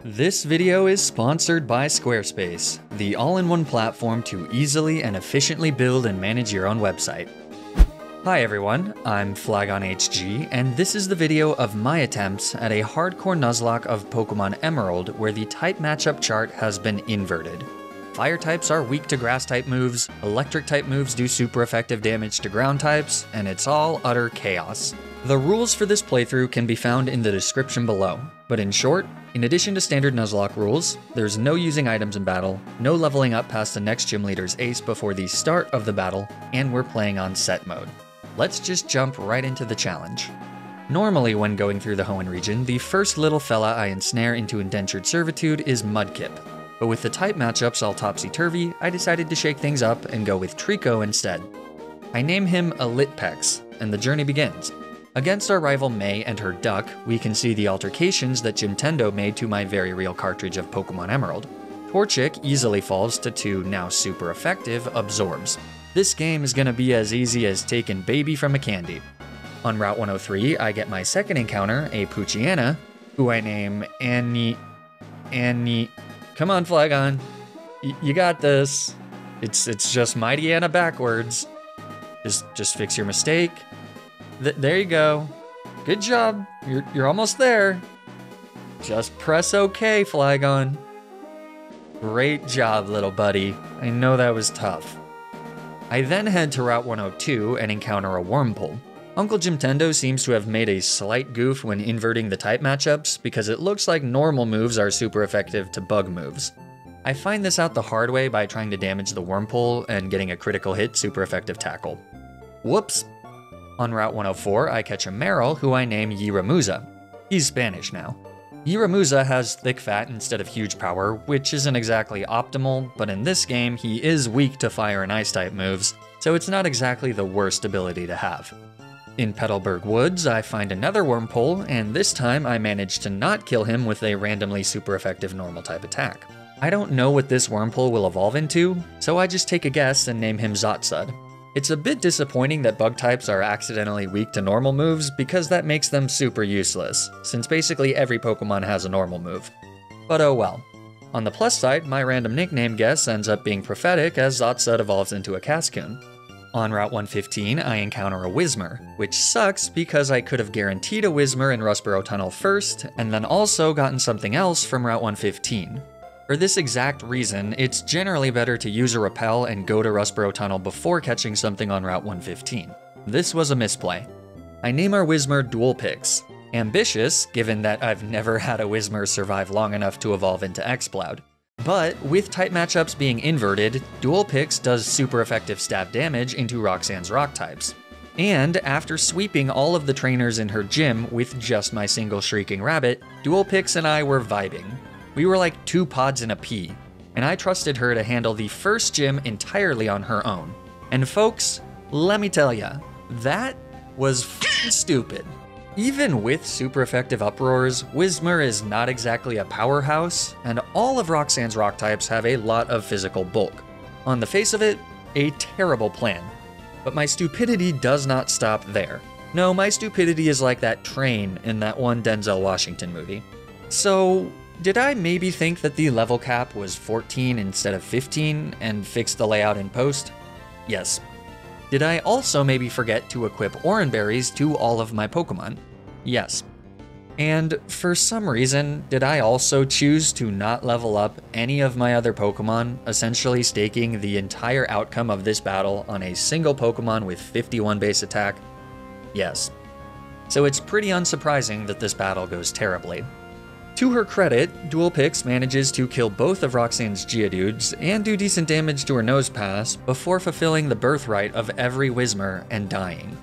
This video is sponsored by Squarespace, the all-in-one platform to easily and efficiently build and manage your own website. Hi everyone, I'm FlagonHG, and this is the video of my attempts at a Hardcore Nuzlocke of Pokémon Emerald where the type matchup chart has been inverted. Fire types are weak to grass type moves, electric type moves do super effective damage to ground types, and it's all utter chaos. The rules for this playthrough can be found in the description below, but in short, in addition to standard Nuzlocke rules, there's no using items in battle, no leveling up past the next gym leader's ace before the start of the battle, and we're playing on set mode. Let's just jump right into the challenge. Normally when going through the Hoenn region, the first little fella I ensnare into indentured servitude is Mudkip, but with the type matchups all topsy-turvy, I decided to shake things up and go with Trico instead. I name him Elitpex, and the journey begins. Against our rival May and her duck, we can see the altercations that Jimtendo made to my very real cartridge of Pokémon Emerald. Torchic easily falls to 2 now super effective absorbs. This game is gonna be as easy as taking baby from a candy. On Route 103, I get my second encounter, a Poochyena, who I name Annie. Come on, Flagon. You got this. It's just Mighty Anna backwards. Just fix your mistake. There you go. Good job. You're almost there. Just press OK, Flagon. Great job, little buddy. I know that was tough. I then head to Route 102 and encounter a Wurmple. Uncle Jimtendo seems to have made a slight goof when inverting the type matchups because it looks like normal moves are super effective to bug moves. I find this out the hard way by trying to damage the Wurmple and getting a critical hit super effective tackle. Whoops. On Route 104, I catch a Marill who I name Yiramuza. He's Spanish now. Yiramuza has thick fat instead of huge power, which isn't exactly optimal, but in this game he is weak to fire and ice type moves, so it's not exactly the worst ability to have. In Petalburg Woods, I find another Wurmple, and this time I manage to not kill him with a randomly super effective normal type attack. I don't know what this Wurmple will evolve into, so I just take a guess and name him Zotsud. It's a bit disappointing that bug types are accidentally weak to normal moves because that makes them super useless, since basically every Pokemon has a normal move. But oh well. On the plus side, my random nickname guess ends up being prophetic as Zotsud evolves into a Cascoon. On Route 115, I encounter a Whismur, which sucks because I could have guaranteed a Whismur in Rustboro Tunnel first, and then also gotten something else from Route 115. For this exact reason, it's generally better to use a repel and go to Rustboro Tunnel before catching something on Route 115. This was a misplay. I name our Whismur Dualpix. Ambitious, given that I've never had a Whismur survive long enough to evolve into Exploud. But with type matchups being inverted, Dualpix does super effective stab damage into Roxanne's rock types. And after sweeping all of the trainers in her gym with just my single Shrieking Rabbit, Dualpix and I were vibing. We were like 2 pods in a pea, and I trusted her to handle the first gym entirely on her own. And folks, let me tell ya, that was f***ing stupid. Even with super effective uproars, Whismur is not exactly a powerhouse, and all of Roxanne's rock types have a lot of physical bulk. On the face of it, a terrible plan. But my stupidity does not stop there. No, my stupidity is like that train in that one Denzel Washington movie. So, did I maybe think that the level cap was 14 instead of 15 and fix the layout in post? Yes. Did I also maybe forget to equip Oranberries to all of my Pokemon? Yes. And for some reason, did I also choose to not level up any of my other Pokemon, essentially staking the entire outcome of this battle on a single Pokemon with 51 base attack? Yes. So it's pretty unsurprising that this battle goes terribly. To her credit, Dualpix manages to kill both of Roxanne's Geodudes and do decent damage to her Nosepass before fulfilling the birthright of every Whismur and dying.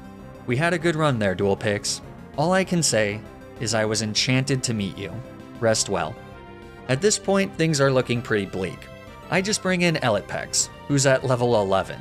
We had a good run there, Dualpix. All I can say is I was enchanted to meet you. Rest well. At this point, things are looking pretty bleak. I just bring in Elitpex, who's at level 11.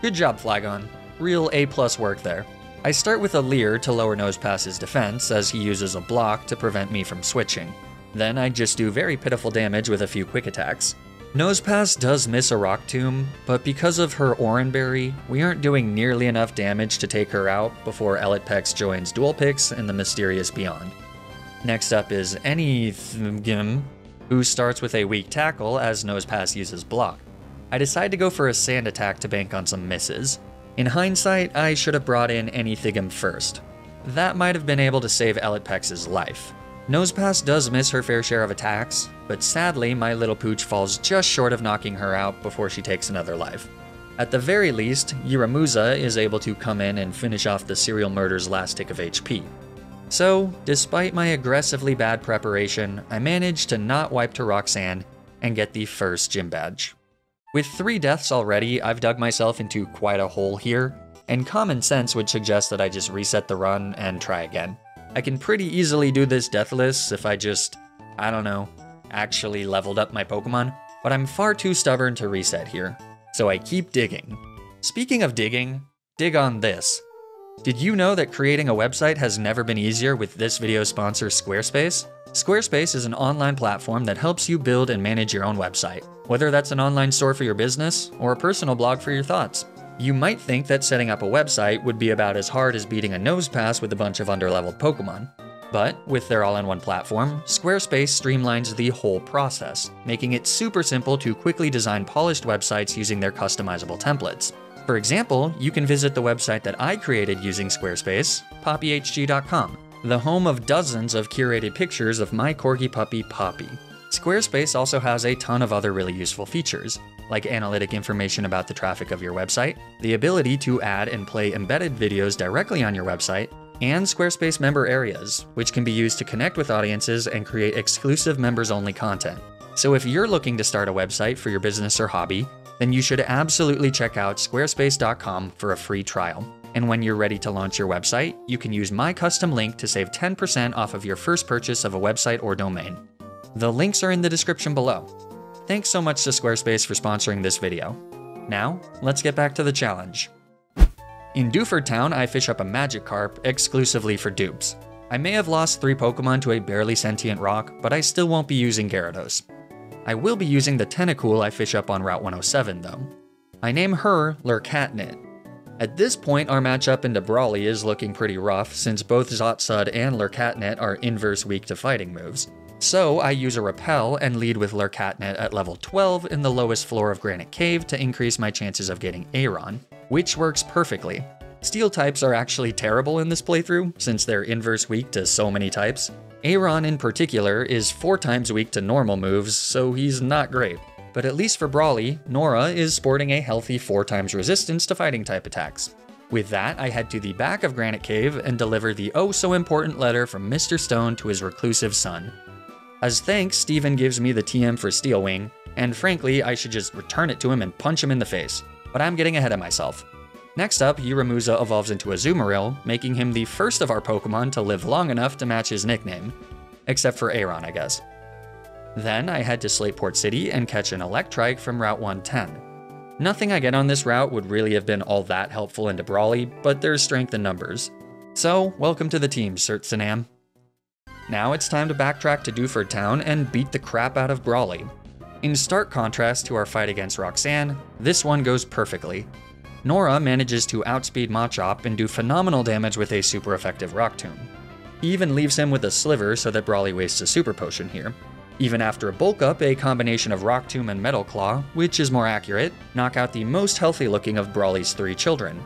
Good job, Flagon. Real A+ work there. I start with a Leer to lower Nosepass's defense as he uses a block to prevent me from switching. Then I just do very pitiful damage with a few quick attacks. Nosepass does miss a Rock Tomb, but because of her Oranberry, we aren't doing nearly enough damage to take her out before Elitpex joins Dualpix in the mysterious beyond. Next up is Anything, who starts with a weak tackle as Nosepass uses block. I decide to go for a sand attack to bank on some misses. In hindsight, I should have brought in Anythigum first. That might have been able to save Elitpex's life. Nosepass does miss her fair share of attacks, but sadly my little pooch falls just short of knocking her out before she takes another life. At the very least, Yuramuza is able to come in and finish off the serial murder's last tick of HP. So, despite my aggressively bad preparation, I managed to not wipe to Roxanne and get the first gym badge. With 3 deaths already, I've dug myself into quite a hole here, and common sense would suggest that I just reset the run and try again. I can pretty easily do this deathless if I just, I don't know, actually leveled up my Pokemon, but I'm far too stubborn to reset here, so I keep digging. Speaking of digging, dig on this. Did you know that creating a website has never been easier with this video's sponsor, Squarespace? Squarespace is an online platform that helps you build and manage your own website, whether that's an online store for your business or a personal blog for your thoughts. You might think that setting up a website would be about as hard as beating a Nosepass with a bunch of underleveled Pokemon. But with their all-in-one platform, Squarespace streamlines the whole process, making it super simple to quickly design polished websites using their customizable templates. For example, you can visit the website that I created using Squarespace, poppyhg.com, the home of dozens of curated pictures of my corgi puppy, Poppy. Squarespace also has a ton of other really useful features, like analytic information about the traffic of your website, the ability to add and play embedded videos directly on your website, and Squarespace member areas, which can be used to connect with audiences and create exclusive members-only content. So if you're looking to start a website for your business or hobby, then you should absolutely check out squarespace.com for a free trial. And when you're ready to launch your website, you can use my custom link to save 10% off of your first purchase of a website or domain. The links are in the description below. Thanks so much to Squarespace for sponsoring this video. Now, let's get back to the challenge. In Dewford Town, I fish up a Magikarp exclusively for dupes. I may have lost 3 Pokemon to a barely sentient rock, but I still won't be using Gyarados. I will be using the Tentacruel I fish up on Route 107 though. I name her Lurkatnit. At this point, our matchup into Brawly is looking pretty rough since both Zotsud and Lurkatnit are inverse weak to fighting moves. So I use a Repel and lead with Lurkatnit at level 12 in the lowest floor of Granite Cave to increase my chances of getting Aron, which works perfectly. Steel types are actually terrible in this playthrough since they're inverse weak to so many types. Aron in particular is 4 times weak to normal moves, so he's not great. But at least for Brawly, Nora is sporting a healthy 4 times resistance to fighting type attacks. With that, I head to the back of Granite Cave and deliver the oh so important letter from Mr. Stone to his reclusive son. As thanks, Steven gives me the TM for Steel Wing, and frankly, I should just return it to him and punch him in the face. But I'm getting ahead of myself. Next up, Yuramuza evolves into a Azumarill, making him the first of our Pokemon to live long enough to match his nickname. Except for Aron, I guess. Then I head to Slateport City and catch an Electrike from Route 110. Nothing I get on this route would really have been all that helpful into Brawly, but there's strength in numbers. So, welcome to the team, Sertsanam. Now it's time to backtrack to Dewford Town and beat the crap out of Brawly. In stark contrast to our fight against Roxanne, this one goes perfectly. Nora manages to outspeed Machop and do phenomenal damage with a super effective Rock Tomb. He even leaves him with a sliver so that Brawly wastes a super potion here. Even after a bulk up, a combination of Rock Tomb and Metal Claw, which is more accurate, knock out the most healthy looking of Brawly's 3 children.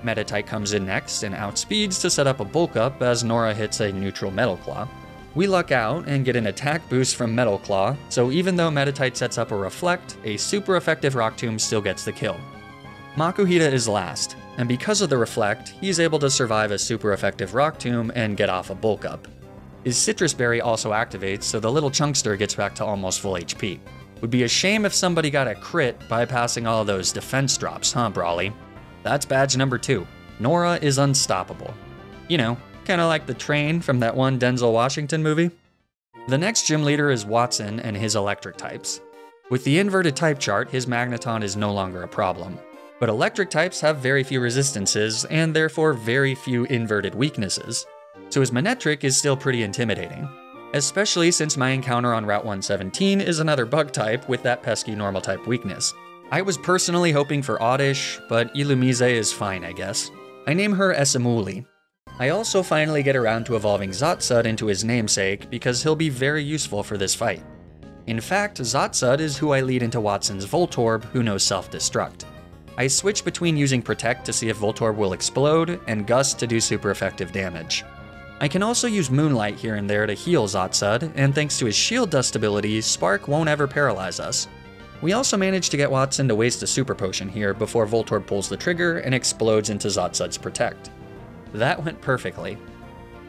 Metatite comes in next and outspeeds to set up a bulk up as Nora hits a neutral Metal Claw. We luck out and get an attack boost from Metal Claw, so even though Metatite sets up a Reflect, a super effective Rock Tomb still gets the kill. Makuhita is last, and because of the Reflect, he's able to survive a super effective Rock Tomb and get off a bulk up. His Citrus Berry also activates, so the little chunkster gets back to almost full HP. Would be a shame if somebody got a crit bypassing all of those defense drops, huh, Brawly? That's badge number 2. Nora is unstoppable. You know, kinda like the train from that one Denzel Washington movie. The next gym leader is Watson and his electric types. With the inverted type chart, his Magnaton is no longer a problem. But electric types have very few resistances, and therefore very few inverted weaknesses. So his Manectric is still pretty intimidating. Especially since my encounter on Route 117 is another bug type with that pesky normal type weakness. I was personally hoping for Oddish, but Illumise is fine, I guess. I name her Esamuli. I also finally get around to evolving Zotsud into his namesake because he'll be very useful for this fight. In fact, Zotsud is who I lead into Watson's Voltorb, who knows self-destruct. I switch between using Protect to see if Voltorb will explode, and Gust to do super effective damage. I can also use Moonlight here and there to heal Zotsud, and thanks to his Shield Dust ability, Spark won't ever paralyze us. We also managed to get Watson to waste a Super Potion here before Voltorb pulls the trigger and explodes into Zotsud's Protect. That went perfectly.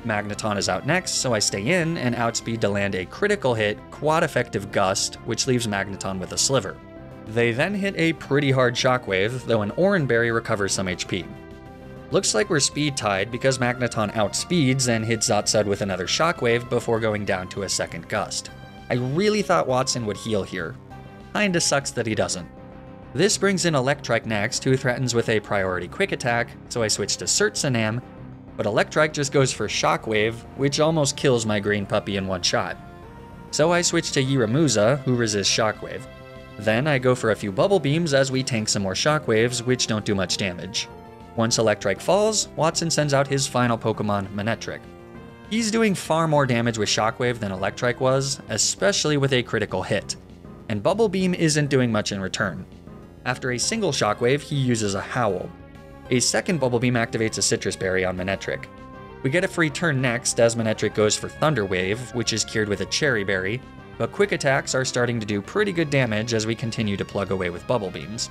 Magnaton is out next, so I stay in and outspeed to land a critical hit, quad-effective Gust, which leaves Magnaton with a Sliver. They then hit a pretty hard Shockwave, though an Oranberry recovers some HP. Looks like we're speed tied because Magnaton outspeeds and hits Zotsud with another Shockwave before going down to a second Gust. I really thought Watson would heal here. Kinda sucks that he doesn't. This brings in Electrike next, who threatens with a priority quick attack, so I switch to Sertsanam, but Electrike just goes for Shockwave, which almost kills my green puppy in one shot. So I switch to Yiramuza, who resists Shockwave. Then I go for a few Bubble Beams as we tank some more Shockwaves, which don't do much damage. Once Electrike falls, Watson sends out his final Pokemon, Manectric. He's doing far more damage with Shockwave than Electrike was, especially with a critical hit. And Bubble Beam isn't doing much in return. After a single Shockwave, he uses a Howl. A second Bubble Beam activates a Citrus Berry on Manectric. We get a free turn next as Manectric goes for Thunder Wave, which is cured with a Cherry Berry, but quick attacks are starting to do pretty good damage as we continue to plug away with Bubble Beams.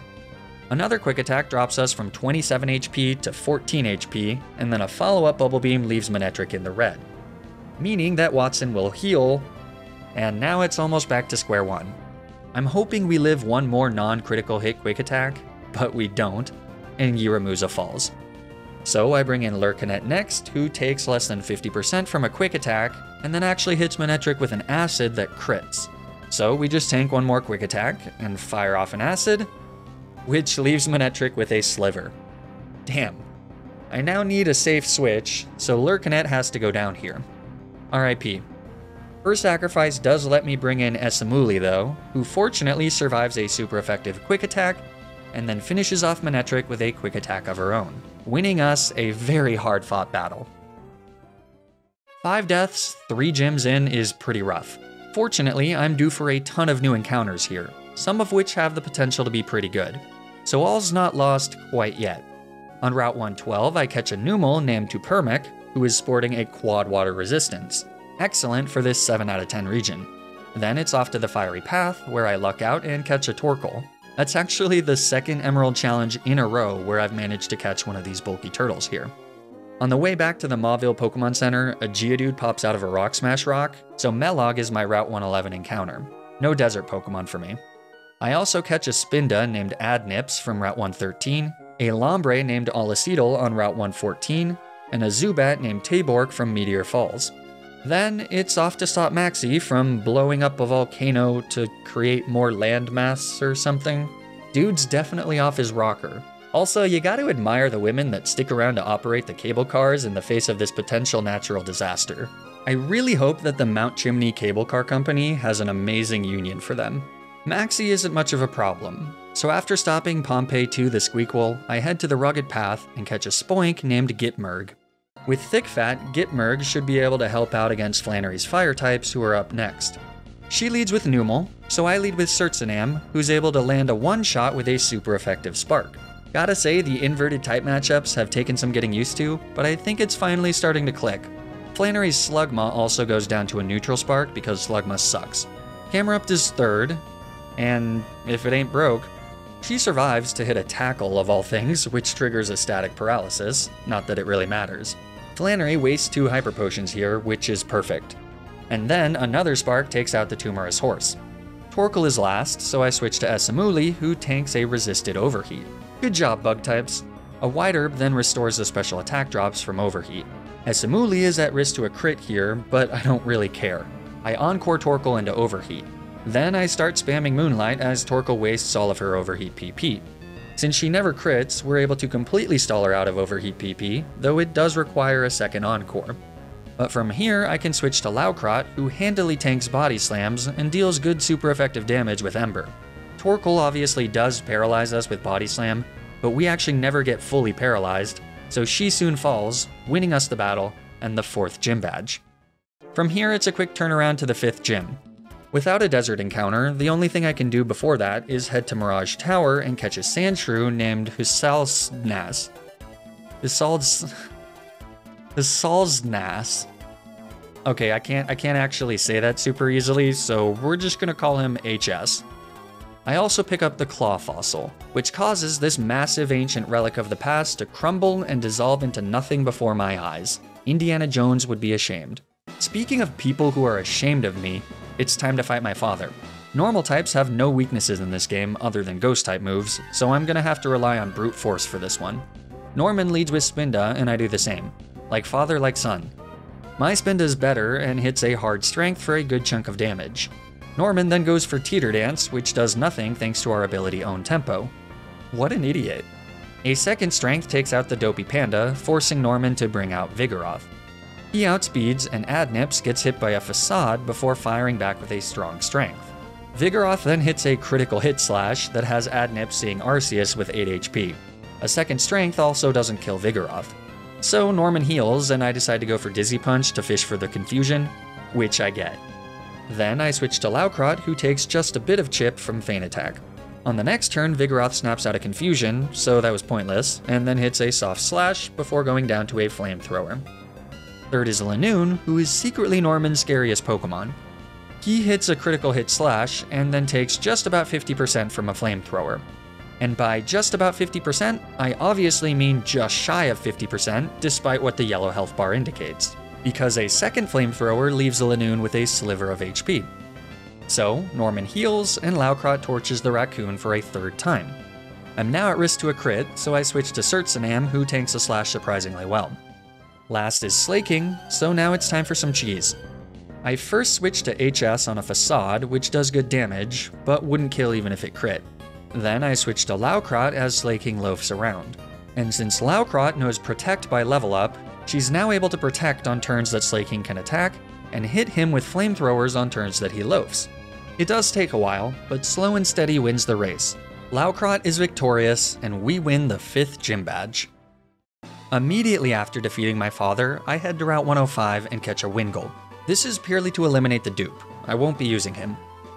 Another quick attack drops us from 27 HP to 14 HP, and then a follow-up Bubble Beam leaves Manectric in the red. Meaning that Watson will heal, and now it's almost back to square one. I'm hoping we live one more non-critical hit quick attack, but we don't, and Yiramuza falls. So I bring in Lurkinet next, who takes less than 50% from a quick attack, and then actually hits Manectric with an acid that crits. So we just tank one more quick attack, and fire off an acid, which leaves Manectric with a Sliver. Damn. I now need a safe switch, so Lurkinet has to go down here. RIP. Her sacrifice does let me bring in Esamuli though, who fortunately survives a super effective quick attack, and then finishes off Manectric with a quick attack of her own, winning us a very hard-fought battle. 5 deaths, 3 gyms in is pretty rough. Fortunately, I'm due for a ton of new encounters here, some of which have the potential to be pretty good. So all's not lost quite yet. On Route 112, I catch a Numel named Tupermec, who is sporting a quad water resistance. Excellent for this 7 out of 10 region. Then it's off to the Fiery Path, where I luck out and catch a Torkoal. That's actually the second Emerald Challenge in a row where I've managed to catch one of these bulky turtles here. On the way back to the Mauville Pokemon Center, a Geodude pops out of a Rock Smash rock, so Melog is my Route 111 encounter. No desert Pokemon for me. I also catch a Spinda named Adnips from Route 113, a Lombre named Olicidal on Route 114, and a Zubat named Taborg from Meteor Falls. Then it's off to stop Maxie from blowing up a volcano to create more landmass or something. Dude's definitely off his rocker. Also, you gotta admire the women that stick around to operate the cable cars in the face of this potential natural disaster. I really hope that the Mount Chimney Cable Car Company has an amazing union for them. Maxie isn't much of a problem, so after stopping Pompeii 2 the Squeakquel, I head to the rugged path and catch a Spoink named Gitmerg. With Thick Fat, Gitmerg should be able to help out against Flannery's fire types who are up next. She leads with Numel, so I lead with Sertsanam, who's able to land a one-shot with a super effective Spark. Gotta say, the inverted type matchups have taken some getting used to, but I think it's finally starting to click. Flannery's Slugma also goes down to a neutral Spark because Slugma sucks. Camerupt is third, and if it ain't broke, she survives to hit a Tackle of all things, which triggers a static paralysis, not that it really matters. Flannery wastes 2 Hyper Potions here, which is perfect. And then another Spark takes out the Tumorous Horse. Torkoal is last, so I switch to Esamuli, who tanks a resisted Overheat. Good job, bug types. A White Herb then restores the special attack drops from Overheat. Esamuli is at risk to a crit here, but I don't really care. I Encore Torkoal into Overheat. Then I start spamming Moonlight as Torkoal wastes all of her Overheat PP. Since she never crits, we're able to completely stall her out of Overheat PP, though it does require a second Encore. But from here, I can switch to Laukrot, who handily tanks Body Slams and deals good super effective damage with Ember. Torkoal obviously does paralyze us with Body Slam, but we actually never get fully paralyzed, so she soon falls, winning us the battle and the 4th gym badge. From here, it's a quick turnaround to the 5th gym. Without a desert encounter, the only thing I can do before that is head to Mirage Tower and catch a Sandshrew named Husalsnas. Husalsnas. Okay, I can't actually say that super easily, so we're just gonna call him HS. I also pick up the Claw Fossil, which causes this massive ancient relic of the past to crumble and dissolve into nothing before my eyes. Indiana Jones would be ashamed. Speaking of people who are ashamed of me, it's time to fight my father. Normal types have no weaknesses in this game other than ghost type moves, so I'm gonna have to rely on brute force for this one. Norman leads with Spinda and I do the same. Like father, like son. My Spinda's better and hits a hard strength for a good chunk of damage. Norman then goes for Teeter Dance, which does nothing thanks to our ability Own Tempo. What an idiot. A second strength takes out the Dopey Panda, forcing Norman to bring out Vigoroth. He outspeeds, and Adnips gets hit by a Facade before firing back with a strong strength. Vigoroth then hits a critical hit slash that has Adnips seeing Arceus with 8 HP. A second strength also doesn't kill Vigoroth. So Norman heals, and I decide to go for Dizzy Punch to fish for the confusion, which I get. Then I switch to Laukrot, who takes just a bit of chip from Feint Attack. On the next turn, Vigoroth snaps out of confusion, so that was pointless, and then hits a soft slash before going down to a Flamethrower. Third is Lanoon, who is secretly Norman's scariest Pokemon. He hits a critical hit slash, and then takes just about 50% from a Flamethrower. And by just about 50%, I obviously mean just shy of 50%, despite what the yellow health bar indicates, because a second Flamethrower leaves Lanoon with a sliver of HP. So, Norman heals, and Laukrot torches the raccoon for a third time. I'm now at risk to a crit, so I switch to Sertsanam, who tanks a slash surprisingly well. Last is Slaking, so now it's time for some cheese. I first switch to HS on a Facade, which does good damage, but wouldn't kill even if it crit. Then I switch to Laukrot as Slaking loafs around. And since Laukrot knows Protect by level up, she's now able to protect on turns that Slaking can attack, and hit him with Flamethrowers on turns that he loafs. It does take a while, but slow and steady wins the race. Laukrot is victorious, and we win the 5th gym badge. Immediately after defeating my father, I head to Route 105 and catch a Wingull. This is purely to eliminate the dupe. I won't be using him.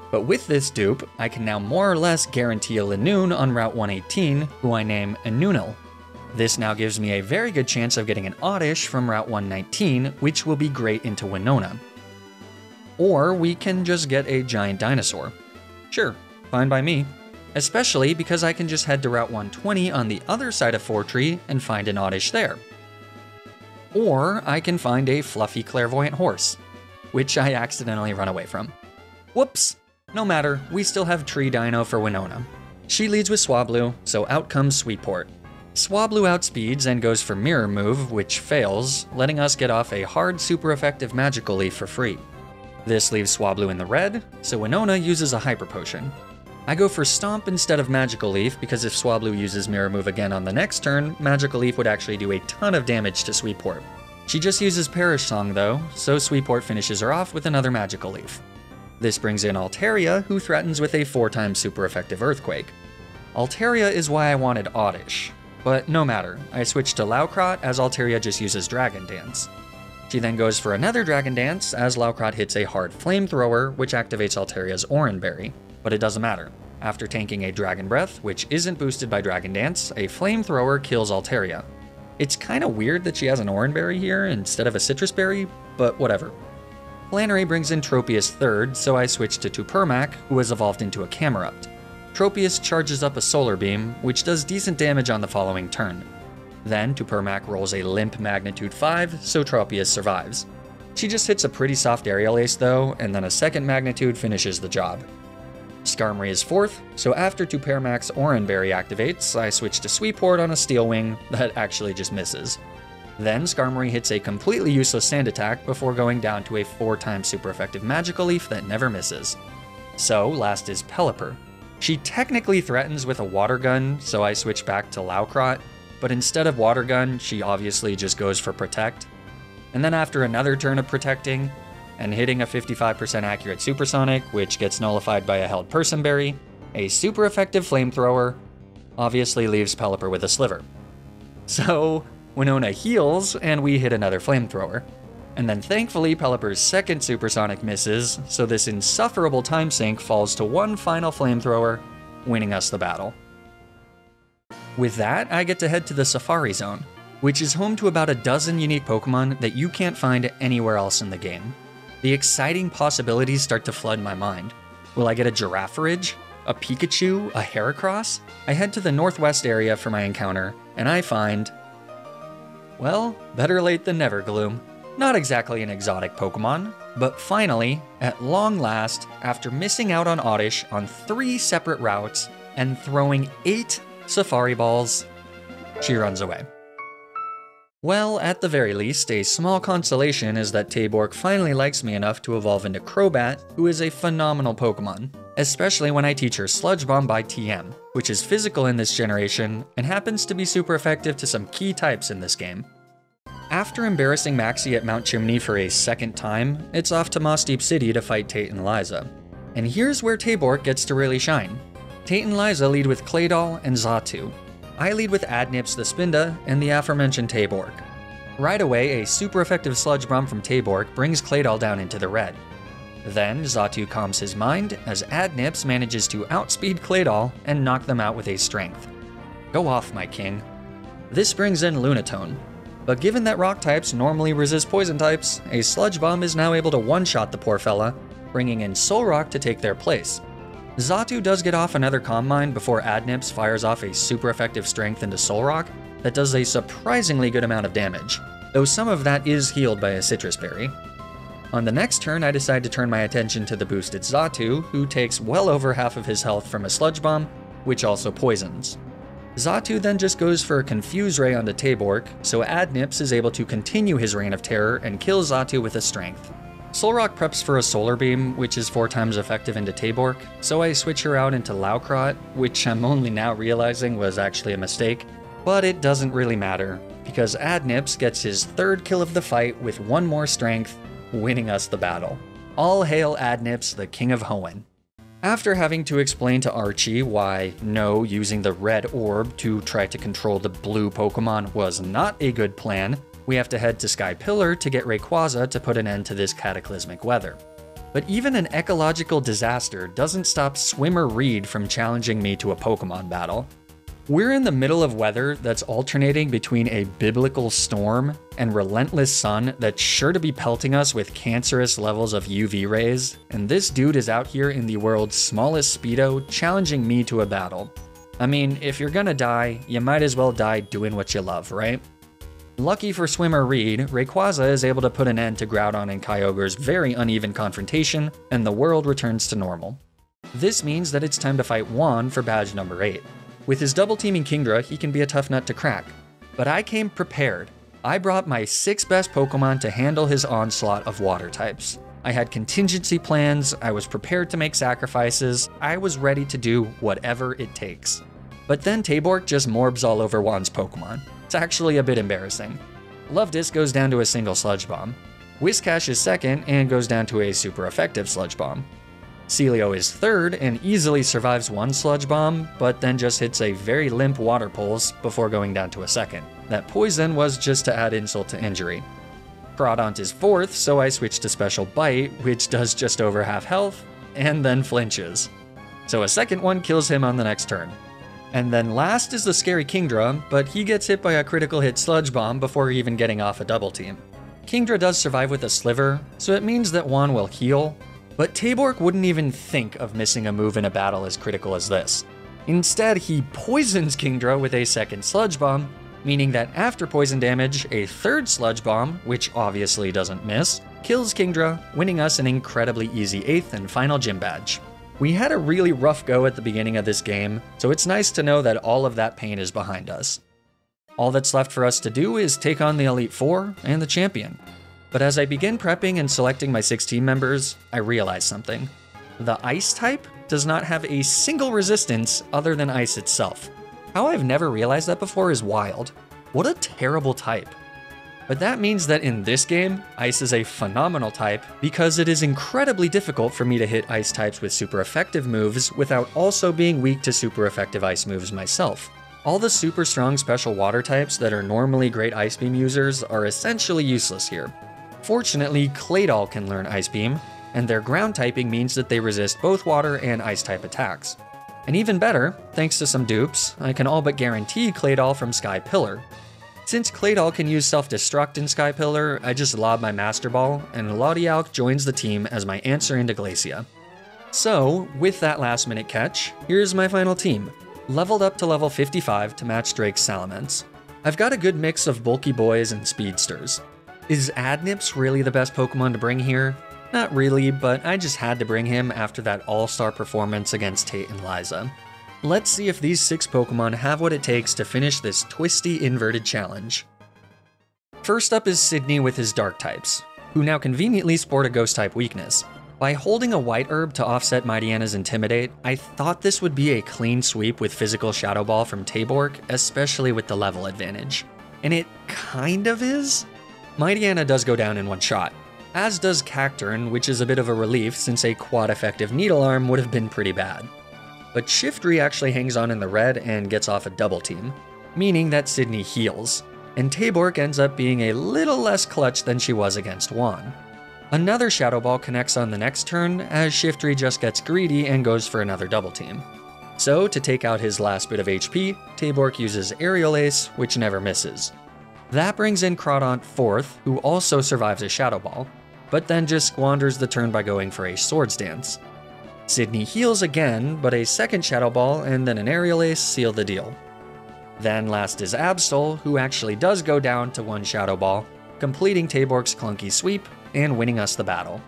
But with this dupe, I can now more or less guarantee a Lanoon on Route 118, who I name Anunil. This now gives me a very good chance of getting an Oddish from Route 119, which will be great into Winona. Or we can just get a giant dinosaur. Sure, fine by me. Especially because I can just head to Route 120 on the other side of Fortree and find an Oddish there. Or I can find a fluffy clairvoyant horse, which I accidentally run away from. Whoops! No matter, we still have Tree Dino for Winona. She leads with Swablu, so out comes Sweetport. Swablu outspeeds and goes for Mirror Move, which fails, letting us get off a hard super effective Magical Leaf for free. This leaves Swablu in the red, so Winona uses a Hyper Potion. I go for Stomp instead of Magical Leaf because if Swablu uses Mirror Move again on the next turn, Magical Leaf would actually do a ton of damage to Sweetport. She just uses Perish Song though, so Sweetport finishes her off with another Magical Leaf. This brings in Alteria, who threatens with a 4x super effective Earthquake. Alteria is why I wanted Oddish, but no matter, I switch to Laukrot as Alteria just uses Dragon Dance. She then goes for another Dragon Dance as Laukrot hits a hard Flamethrower, which activates Alteria's Oran Berry. But it doesn't matter. After tanking a Dragon Breath, which isn't boosted by Dragon Dance, a Flamethrower kills Alteria. It's kinda weird that she has an Oran Berry here instead of a Citrus Berry, but whatever. Flannery brings in Tropius third, so I switch to Tupermac, who has evolved into a Camerupt. Tropius charges up a Solar Beam, which does decent damage on the following turn. Then Tupermac rolls a limp Magnitude 5, so Tropius survives. She just hits a pretty soft Aerial Ace though, and then a second Magnitude finishes the job. Skarmory is fourth, so after Tupermac's Oran Berry activates, I switch to Sweetport on a Steel Wing that actually just misses. Then Skarmory hits a completely useless Sand Attack before going down to a 4x super effective Magical Leaf that never misses. So last is Pelipper. She technically threatens with a Water Gun, so I switch back to Laukrot, but instead of Water Gun, she obviously just goes for Protect. And then after another turn of protecting, and hitting a 55% accurate Supersonic, which gets nullified by a held Person Berry, a super effective Flamethrower obviously leaves Pelipper with a sliver. So Winona heals, and we hit another Flamethrower. And then thankfully Pelipper's second supersonic misses, so this insufferable time sink falls to one final flamethrower, winning us the battle. With that, I get to head to the Safari Zone, which is home to about a dozen unique Pokemon that you can't find anywhere else in the game. The exciting possibilities start to flood my mind. Will I get a Girafarig? A Pikachu? A Heracross? I head to the northwest area for my encounter, and I find... well, better late than never, Gloom. Not exactly an exotic Pokemon, but finally, at long last, after missing out on Oddish on 3 separate routes and throwing 8 Safari Balls, she runs away. Well, at the very least, a small consolation is that Taborg finally likes me enough to evolve into Crobat, who is a phenomenal Pokemon, especially when I teach her Sludge Bomb by TM, which is physical in this generation and happens to be super effective to some key types in this game. After embarrassing Maxie at Mount Chimney for a second time, it's off to Moss Deep City to fight Tate and Liza. And here's where Taborg gets to really shine. Tate and Liza lead with Claydol and Xatu. I lead with Adnips the Spinda and the aforementioned Taborg. Right away, a super effective Sludge Bomb from Taborg brings Claydol down into the red. Then Xatu calms his mind as Adnips manages to outspeed Claydol and knock them out with a strength. Go off, my king. This brings in Lunatone. But given that rock types normally resist poison types, a Sludge Bomb is now able to one-shot the poor fella, bringing in Solrock to take their place. Xatu does get off another Calm Mind before Adnips fires off a super effective strength into Solrock that does a surprisingly good amount of damage, though some of that is healed by a Citrus Berry. On the next turn, I decide to turn my attention to the boosted Xatu, who takes well over half of his health from a Sludge Bomb, which also poisons. Xatu then just goes for a Confuse Ray onto Taborg, so Adnips is able to continue his reign of terror and kill Xatu with a strength. Solrock preps for a Solar Beam, which is 4 times effective into Taborg, so I switch her out into Laukrot, which I'm only now realizing was actually a mistake, but it doesn't really matter, because Adnips gets his 3rd kill of the fight with 1 more strength, winning us the battle. All hail Adnips, the King of Hoenn. After having to explain to Archie why no using the red orb to try to control the blue Pokemon was not a good plan, we have to head to Sky Pillar to get Rayquaza to put an end to this cataclysmic weather. But even an ecological disaster doesn't stop Swimmer Reed from challenging me to a Pokemon battle. We're in the middle of weather that's alternating between a biblical storm and relentless sun that's sure to be pelting us with cancerous levels of UV rays, and this dude is out here in the world's smallest speedo challenging me to a battle. I mean, if you're gonna die, you might as well die doing what you love, right? Lucky for Swimmer Reed, Rayquaza is able to put an end to Groudon and Kyogre's very uneven confrontation, and the world returns to normal. This means that it's time to fight Juan for badge number 8. With his double-teaming Kingdra, he can be a tough nut to crack. But I came prepared. I brought my 6 best Pokemon to handle his onslaught of water types. I had contingency plans, I was prepared to make sacrifices, I was ready to do whatever it takes. But then Taborg just morbs all over Juan's Pokemon. It's actually a bit embarrassing. Luvdis goes down to a single Sludge Bomb. Whiscash is second and goes down to a super effective Sludge Bomb. Celio is third and easily survives 1 Sludge Bomb, but then just hits a very limp Water Pulse before going down to a second. That poison was just to add insult to injury. Crawdont is 4th, so I switch to Special Bite, which does just over half health, and then flinches. So a second one kills him on the next turn. And then last is the scary Kingdra, but he gets hit by a critical hit Sludge Bomb before even getting off a double team. Kingdra does survive with a Sliver, so it means that Juan will heal, but Taborg wouldn't even think of missing a move in a battle as critical as this. Instead, he poisons Kingdra with a second Sludge Bomb, meaning that after poison damage, a 3rd Sludge Bomb, which obviously doesn't miss, kills Kingdra, winning us an incredibly easy 8th and final gym badge. We had a really rough go at the beginning of this game, so it's nice to know that all of that pain is behind us. All that's left for us to do is take on the Elite Four and the champion. But as I begin prepping and selecting my 6 team members, I realize something. The Ice type does not have a single resistance other than Ice itself. How I've never realized that before is wild. What a terrible type. But that means that in this game, Ice is a phenomenal type because it is incredibly difficult for me to hit Ice types with super effective moves without also being weak to super effective Ice moves myself. All the super strong special water types that are normally great Ice Beam users are essentially useless here. Fortunately, Claydol can learn Ice Beam, and their ground typing means that they resist both water and ice type attacks. And even better, thanks to some dupes, I can all but guarantee Claydol from Sky Pillar. Since Claydol can use self-destruct in Sky Pillar, I just lob my Master Ball, and Ludicolo joins the team as my answer into Glacia. So, with that last minute catch, here's my final team, leveled up to level 55 to match Drake's Salamence. I've got a good mix of bulky boys and speedsters. Is Adnips really the best Pokemon to bring here? Not really, but I just had to bring him after that all-star performance against Tate and Liza. Let's see if these 6 Pokemon have what it takes to finish this twisty inverted challenge. First up is Sydney with his Dark types, who now conveniently sport a Ghost type weakness. By holding a White Herb to offset Mightyana's Intimidate, I thought this would be a clean sweep with physical Shadow Ball from Tabork, especially with the level advantage. And it kind of is. Mightyana does go down in one shot, as does Cacturne, which is a bit of a relief since a quad-effective Needle Arm would have been pretty bad. But Shiftry actually hangs on in the red and gets off a double team, meaning that Sydney heals, and Tabork ends up being a little less clutch than she was against Juan. Another Shadow Ball connects on the next turn, as Shiftry just gets greedy and goes for another double team. So, to take out his last bit of HP, Tabork uses Aerial Ace, which never misses. That brings in Crawdaunt 4th, who also survives a Shadow Ball, but then just squanders the turn by going for a Swords Dance. Sydney heals again, but a second Shadow Ball and then an Aerial Ace seal the deal. Then last is Absol, who actually does go down to one Shadow Ball, completing Tabork's clunky sweep and winning us the battle.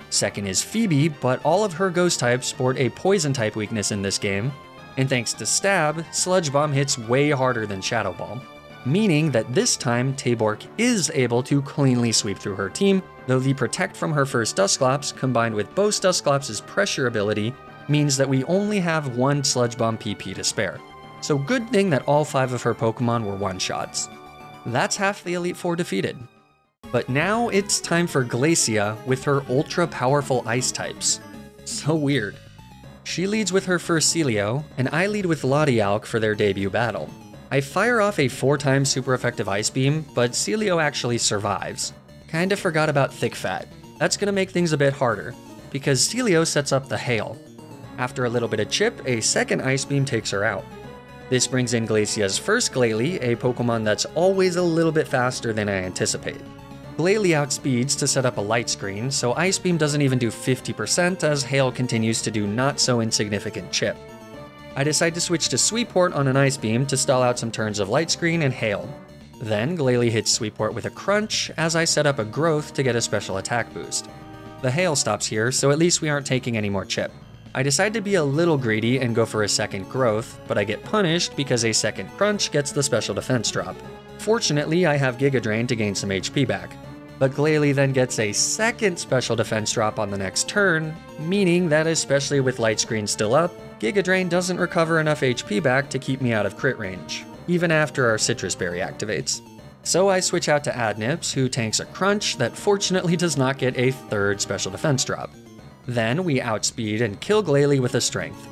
Second is Phoebe, but all of her Ghost types sport a Poison type weakness in this game, and thanks to Stab, Sludge Bomb hits way harder than Shadow Ball, meaning that this time Tabork is able to cleanly sweep through her team, though the Protect from her first Dusclops combined with both Dusclops' pressure ability means that we only have one Sludge Bomb PP to spare. So good thing that all 5 of her Pokemon were one-shots. That's half the Elite Four defeated. But now it's time for Glacia with her ultra-powerful Ice types. So weird. She leads with her first Celio, and I lead with Ludicolo for their debut battle. I fire off a 4x super effective Ice Beam, but Celio actually survives. Kinda forgot about Thick Fat. That's gonna make things a bit harder, because Celio sets up the Hail. After a little bit of chip, a second Ice Beam takes her out. This brings in Glacia's first Glalie, a Pokemon that's always a little bit faster than I anticipate. Glalie outspeeds to set up a light screen, so Ice Beam doesn't even do 50% as Hail continues to do not so insignificant chip. I decide to switch to Sweetport on an Ice Beam to stall out some turns of light screen and Hail. Then Glalie hits Sweetport with a Crunch as I set up a Growth to get a special attack boost. The Hail stops here, so at least we aren't taking any more chip. I decide to be a little greedy and go for a second Growth, but I get punished because a second Crunch gets the special defense drop. Fortunately, I have Giga Drain to gain some HP back. But Glalie then gets a second special defense drop on the next turn, meaning that especially with Light Screen still up, Giga Drain doesn't recover enough HP back to keep me out of crit range, even after our Citrus Berry activates. So I switch out to Adnips, who tanks a Crunch that fortunately does not get a third special defense drop. Then we outspeed and kill Glalie with a Strength.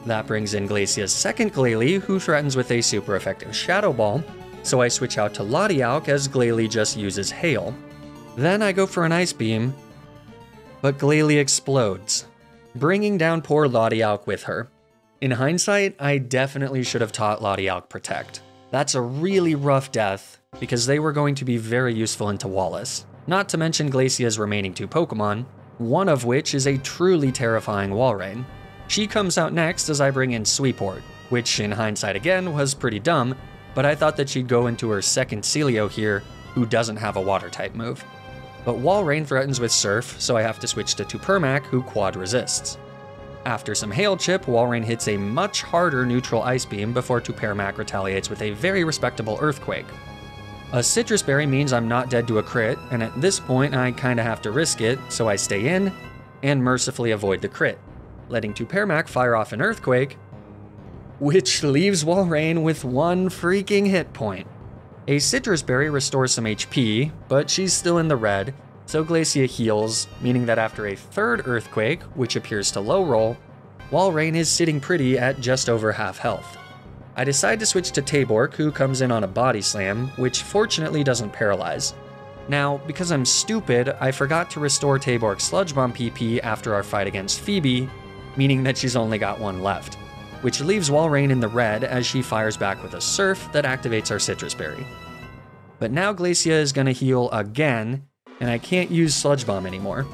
That brings in Glacia's second Glalie, who threatens with a super effective Shadow Ball, so I switch out to Ludicolo as Glalie just uses Hail. Then I go for an Ice Beam, but Glalie explodes, bringing down poor Ludicolo with her. In hindsight, I definitely should have taught Ludicolo Protect. That's a really rough death, because they were going to be very useful into Wallace, not to mention Glacia's remaining 2 Pokemon, one of which is a truly terrifying Walrein. She comes out next as I bring in Sweetport, which in hindsight again was pretty dumb, but I thought that she'd go into her second Celio here, who doesn't have a water type move. But Walrein threatens with Surf, so I have to switch to Tupermac, who quad resists. After some Hail Chip, Walrein hits a much harder neutral Ice Beam before Tupermac retaliates with a very respectable Earthquake. A Citrus Berry means I'm not dead to a crit, and at this point I kinda have to risk it, so I stay in, and mercifully avoid the crit, letting Tupermac fire off an Earthquake, which leaves Walrein with 1 freaking hit point. A Citrus Berry restores some HP, but she's still in the red, so Glacia heals, meaning that after a third Earthquake, which appears to low roll, Walrein is sitting pretty at just over half health. I decide to switch to Tabork, who comes in on a Body Slam, which fortunately doesn't paralyze. Now, because I'm stupid, I forgot to restore Taborg's Sludge Bomb PP after our fight against Phoebe, meaning that she's only got one left, which leaves Walrein in the red as she fires back with a Surf that activates our Citrus Berry. But now Glacia is going to heal again, and I can't use Sludge Bomb anymore.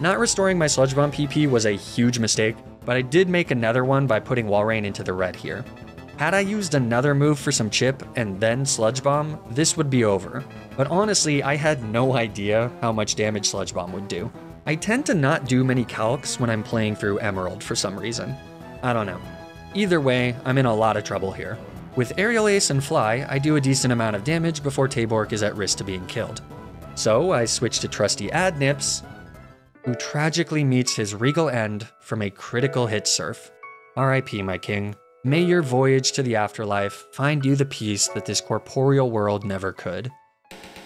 Not restoring my Sludge Bomb PP was a huge mistake, but I did make another one by putting Walrein into the red here. Had I used another move for some chip and then Sludge Bomb, this would be over. But honestly, I had no idea how much damage Sludge Bomb would do. I tend to not do many calcs when I'm playing through Emerald for some reason. I don't know. Either way, I'm in a lot of trouble here. With Aerial Ace and Fly, I do a decent amount of damage before Taborg is at risk to being killed. So I switch to trusty Adnips, who tragically meets his regal end from a critical hit Surf. RIP, my king. May your voyage to the afterlife find you the peace that this corporeal world never could.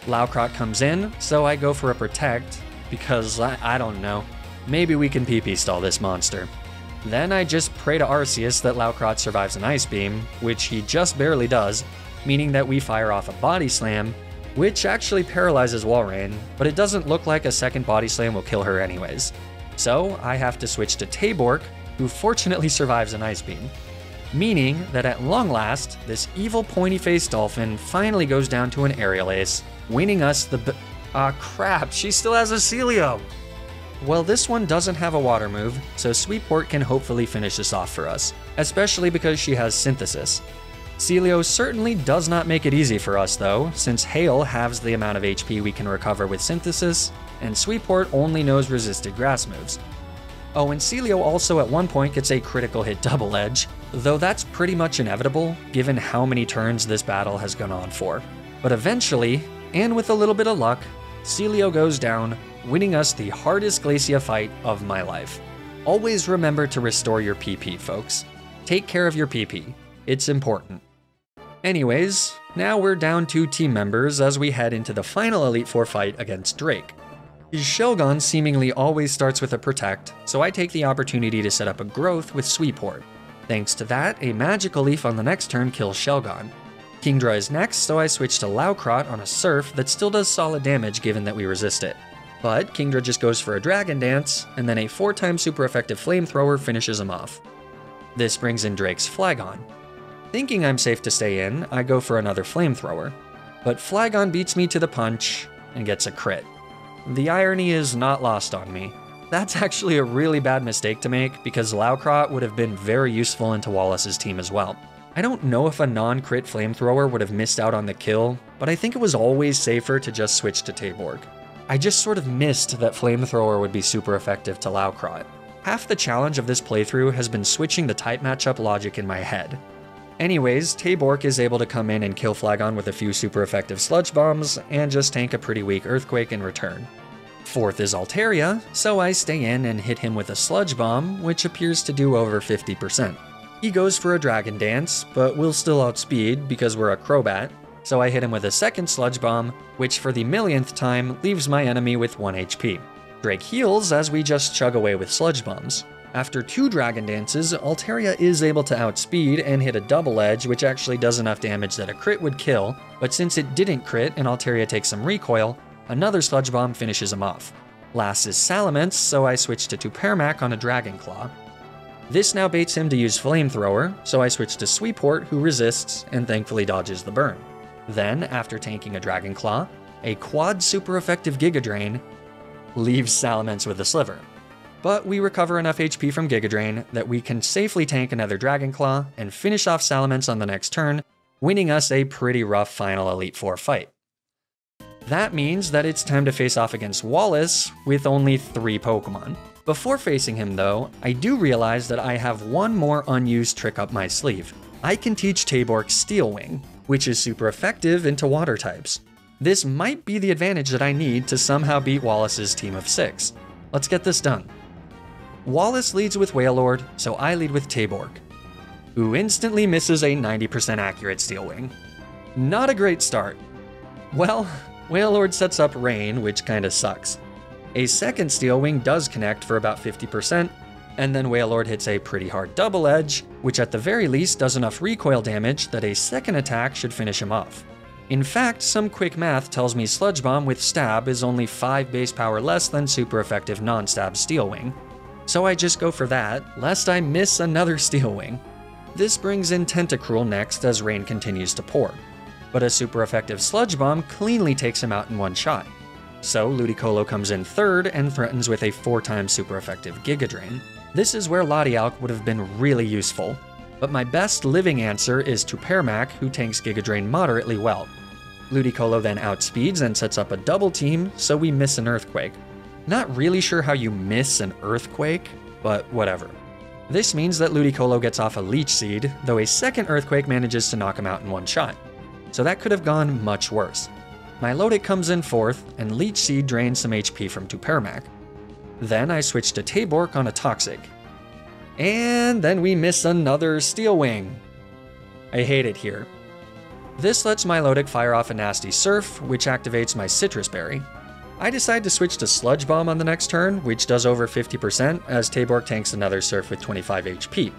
Laukrot comes in, so I go for a Protect, because I don't know, maybe we can PP stall this monster. Then I just pray to Arceus that Laukrot survives an Ice Beam, which he just barely does, meaning that we fire off a Body Slam, which actually paralyzes Walrein, but it doesn't look like a second Body Slam will kill her anyways. So I have to switch to Taborg, who fortunately survives an Ice Beam. Meaning that at long last, this evil pointy-faced dolphin finally goes down to an Aerial Ace, winning us the crap, she still has a Celio! Well, this one doesn't have a water move, so Sweetport can hopefully finish this off for us, especially because she has Synthesis. Celio certainly does not make it easy for us though, since Hail halves the amount of HP we can recover with Synthesis, and Sweetport only knows resisted grass moves. Oh, and Celio also at one point gets a critical hit Double Edge, though that's pretty much inevitable given how many turns this battle has gone on for. But eventually, and with a little bit of luck, Celio goes down, winning us the hardest Glacia fight of my life. Always remember to restore your PP, folks. Take care of your PP. It's important. Anyways, now we're down 2 team members as we head into the final Elite Four fight against Drake. His Shelgon seemingly always starts with a Protect, so I take the opportunity to set up a Growth with Sweetport. Thanks to that, a Magical Leaf on the next turn kills Shelgon. Kingdra is next, so I switch to Laukrot on a Surf that still does solid damage given that we resist it. But Kingdra just goes for a Dragon Dance, and then a 4-time super effective Flamethrower finishes him off. This brings in Drake's Flagon. Thinking I'm safe to stay in, I go for another Flamethrower. But Flagon beats me to the punch and gets a crit. The irony is not lost on me. That's actually a really bad mistake to make because Laukrot would have been very useful into Wallace's team as well. I don't know if a non-crit Flamethrower would have missed out on the kill, but I think it was always safer to just switch to Taborg. I just sort of missed that Flamethrower would be super effective to Laukrot. Half the challenge of this playthrough has been switching the type matchup logic in my head. Anyways, Taborg is able to come in and kill Flagon with a few super effective Sludge Bombs, and just tank a pretty weak Earthquake in return. Fourth is Alteria, so I stay in and hit him with a Sludge Bomb, which appears to do over 50%. He goes for a Dragon Dance, but we'll still outspeed because we're a Crobat, so I hit him with a second Sludge Bomb, which for the millionth time leaves my enemy with 1 HP. Drake heals as we just chug away with Sludge Bombs. After 2 Dragon Dances, Alteria is able to outspeed and hit a Double Edge, which actually does enough damage that a crit would kill, but since it didn't crit and Alteria takes some recoil, another Sludge Bomb finishes him off. Last is Salamence, so I switch to Tupermac on a Dragon Claw. This now baits him to use Flamethrower, so I switch to Sweetport, who resists and thankfully dodges the burn. Then, after tanking a Dragon Claw, a quad super effective Giga Drain leaves Salamence with a Sliver. But we recover enough HP from Giga Drain that we can safely tank another Dragon Claw and finish off Salamence on the next turn, winning us a pretty rough final Elite Four fight. That means that it's time to face off against Wallace with only 3 Pokemon. Before facing him though, I do realize that I have one more unused trick up my sleeve. I can teach Taborg Steel Wing, which is super effective into water types. This might be the advantage that I need to somehow beat Wallace's team of 6. Let's get this done. Wallace leads with Wailord, so I lead with Taborg, who instantly misses a 90% accurate Steel Wing. Not a great start. Well, Wailord sets up Rain, which kinda sucks. A second Steel Wing does connect for about 50%, and then Wailord hits a pretty hard Double Edge, which at the very least does enough recoil damage that a second attack should finish him off. In fact, some quick math tells me Sludge Bomb with Stab is only 5 base power less than super effective non-stab Steel Wing. So I just go for that, lest I miss another Steel Wing. This brings in Tentacruel next as rain continues to pour, but a super effective Sludge Bomb cleanly takes him out in one shot. So Ludicolo comes in third and threatens with a 4x super effective Giga Drain. This is where Latialk would have been really useful, but my best living answer is Tupermac, who tanks Giga Drain moderately well. Ludicolo then outspeeds and sets up a double team, so we miss an Earthquake. Not really sure how you miss an Earthquake, but whatever. This means that Ludicolo gets off a Leech Seed, though a second Earthquake manages to knock him out in one shot. So that could have gone much worse. Milotic comes in fourth, and Leech Seed drains some HP from Tupermac. Then I switch to Tabork on a Toxic. And then we miss another Steel Wing. I hate it here. This lets Milotic fire off a nasty Surf, which activates my Citrus Berry. I decide to switch to Sludge Bomb on the next turn, which does over 50% as Tabork tanks another Surf with 25 HP.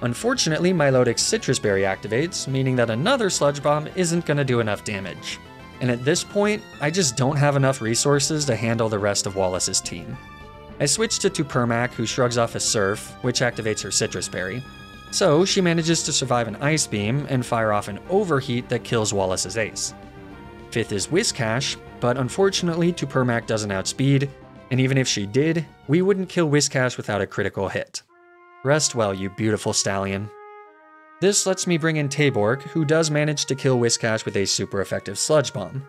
Unfortunately, Milotic's Citrus Berry activates, meaning that another Sludge Bomb isn't going to do enough damage. And at this point, I just don't have enough resources to handle the rest of Wallace's team. I switch to Tupermac, who shrugs off a Surf, which activates her Citrus Berry. So she manages to survive an Ice Beam and fire off an Overheat that kills Wallace's ace. Fifth is Whiscash, but unfortunately Tupermac doesn't outspeed, and even if she did, we wouldn't kill Whiscash without a critical hit. Rest well, you beautiful stallion. This lets me bring in Tabork, who does manage to kill Whiscash with a super effective Sludge Bomb.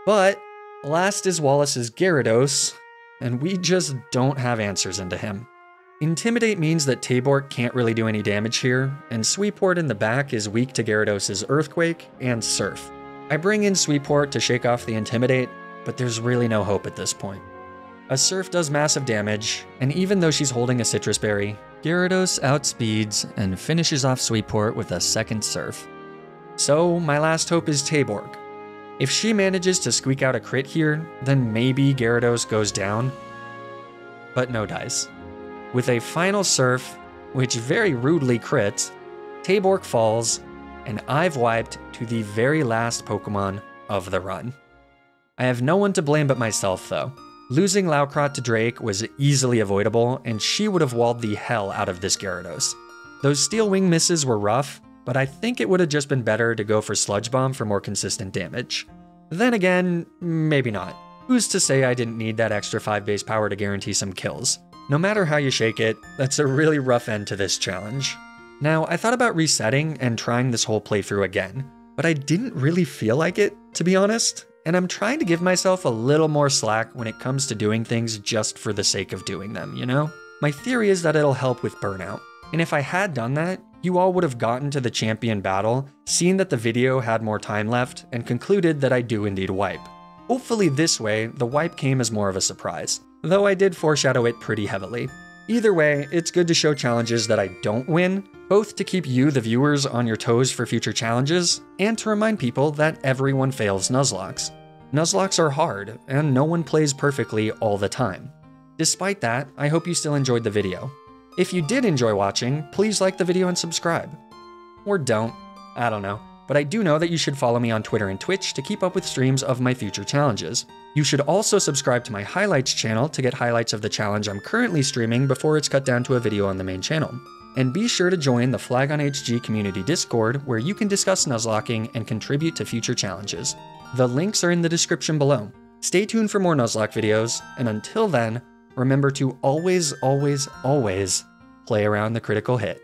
But last is Wallace's Gyarados, and we just don't have answers into him. Intimidate means that Tabork can't really do any damage here, and Sweetport in the back is weak to Gyarados' Earthquake and Surf. I bring in Sweetport to shake off the Intimidate, but there's really no hope at this point. A Surf does massive damage, and even though she's holding a Citrus Berry, Gyarados outspeeds and finishes off Sweetport with a second Surf. So my last hope is Tabork. If she manages to squeak out a crit here, then maybe Gyarados goes down, but no dice. With a final Surf, which very rudely crits, Tabork falls, and I've wiped to the very last Pokemon of the run. I have no one to blame but myself though. Losing Laukrot to Drake was easily avoidable, and she would have walled the hell out of this Gyarados. Those Steel Wing misses were rough, but I think it would have just been better to go for Sludge Bomb for more consistent damage. Then again, maybe not. Who's to say I didn't need that extra 5 base power to guarantee some kills? No matter how you shake it, that's a really rough end to this challenge. Now, I thought about resetting and trying this whole playthrough again, but I didn't really feel like it, to be honest, and I'm trying to give myself a little more slack when it comes to doing things just for the sake of doing them, you know? My theory is that it'll help with burnout, and if I had done that, you all would have gotten to the champion battle, seen that the video had more time left, and concluded that I do indeed wipe. Hopefully this way, the wipe came as more of a surprise, though I did foreshadow it pretty heavily. Either way, it's good to show challenges that I don't win, both to keep you, the viewers, on your toes for future challenges, and to remind people that everyone fails Nuzlockes. Nuzlocks are hard, and no one plays perfectly all the time. Despite that, I hope you still enjoyed the video. If you did enjoy watching, please like the video and subscribe. Or don't, I don't know. But I do know that you should follow me on Twitter and Twitch to keep up with streams of my future challenges. You should also subscribe to my highlights channel to get highlights of the challenge I'm currently streaming before it's cut down to a video on the main channel. And be sure to join the FlagOnHG community Discord, where you can discuss Nuzlocking and contribute to future challenges. The links are in the description below. Stay tuned for more Nuzlocke videos, and until then, remember to always, always, always play around the critical hit.